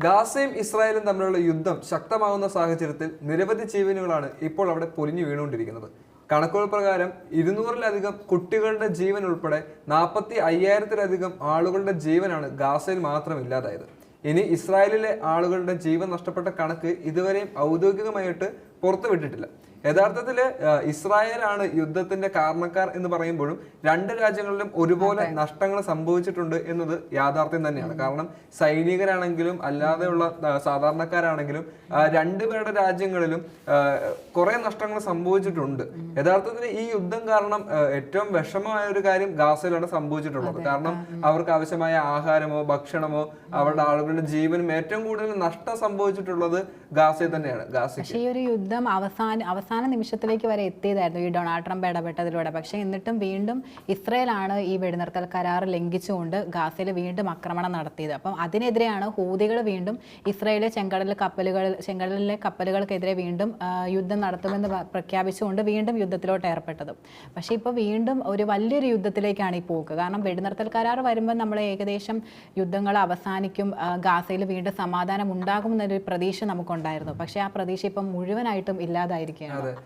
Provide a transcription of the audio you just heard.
ഗാസയും ഇസ്രായേലും തമ്മിലുള്ള യുദ്ധം ശക്തമാകുന്ന സാഹചര്യത്തിൽ നിരവധി ജീവനുകളാണ് ഇപ്പോൾ അവിടെ പൊലിഞ്ഞു വീണുകൊണ്ടിരിക്കുന്നത്. കണക്കുകൾ പ്രകാരം 200-ലധികം കുട്ടികളുടെ ജീവൻ ഉൾപ്പെടെ 45,000-ലധികം ആളുകളുടെ ജീവനാണ് ഗാസയിൽ മാത്രം ഇല്ലാതായത്. ഇനി ഇസ്രായേലിലെ ആളുകളുടെ ജീവൻ നഷ്ടപ്പെട്ട കണക്ക് ഇതുവരെയും ഔദ്യോഗികമായിട്ട് പുറത്തുവിട്ടിട്ടില്ല. യഥാർത്ഥത്തിൽ ഇസ്രായേലാണ് യുദ്ധത്തിന്റെ കാരണക്കാർ എന്ന് പറയുമ്പോഴും രണ്ട് രാജ്യങ്ങളിലും ഒരുപോലെ നഷ്ടങ്ങൾ സംഭവിച്ചിട്ടുണ്ട് എന്നത് യാഥാർത്ഥ്യം തന്നെയാണ്. കാരണം സൈനികരാണെങ്കിലും അല്ലാതെയുള്ള സാധാരണക്കാരാണെങ്കിലും രണ്ടുപേരുടെ രാജ്യങ്ങളിലും കുറെ നഷ്ടങ്ങൾ സംഭവിച്ചിട്ടുണ്ട്. യഥാർത്ഥത്തിൽ ഈ യുദ്ധം കാരണം ഏറ്റവും വിഷമമായ ഒരു കാര്യം ഗാസയിലാണ് സംഭവിച്ചിട്ടുള്ളത്. കാരണം അവർക്ക് ആവശ്യമായ ആഹാരമോ ഭക്ഷണമോ അവരുടെ ആളുകളുടെ ജീവനും ഏറ്റവും കൂടുതൽ നഷ്ടം സംഭവിച്ചിട്ടുള്ളത് ഗാസയിൽ തന്നെയാണ്. പക്ഷേ ഈ ഒരു യുദ്ധം അവസാന നിമിഷത്തിലേക്ക് വരെ എത്തിയതായിരുന്നു ഈ ഡൊണാൾഡ് ട്രംപ് ഇടപെട്ടതിലൂടെ. പക്ഷേ എന്നിട്ടും വീണ്ടും ഇസ്രയേലാണ് ഈ വെടിനിർത്തൽ കരാർ ലംഘിച്ചുകൊണ്ട് ഗാസയിൽ വീണ്ടും ആക്രമണം നടത്തിയത്. അപ്പം അതിനെതിരെയാണ് ഹൂതികൾ വീണ്ടും ഇസ്രയേലിലെ ചെങ്കടലിലെ കപ്പലുകൾക്കെതിരെ വീണ്ടും യുദ്ധം നടത്തുമെന്ന് പ്രഖ്യാപിച്ചുകൊണ്ട് വീണ്ടും യുദ്ധത്തിലോട്ട് ഏർപ്പെട്ടത്. പക്ഷേ ഇപ്പോൾ വീണ്ടും ഒരു വലിയൊരു യുദ്ധത്തിലേക്കാണ് ഈ പോക്ക്. കാരണം വെടിനിർത്തൽ കരാർ വരുമ്പോൾ നമ്മൾ ഏകദേശം യുദ്ധങ്ങൾ അവസാനിക്കും, ഗാസയിൽ വീണ്ടും സമാധാനം ഉണ്ടാകുമെന്നൊരു പ്രതീക്ഷ നമുക്കുണ്ടായിരുന്നു. പക്ഷേ ആ പ്രതീക്ഷ ഇപ്പം മുഴുവനായിട്ടും ഇല്ലാതായിരിക്കുകയാണ്.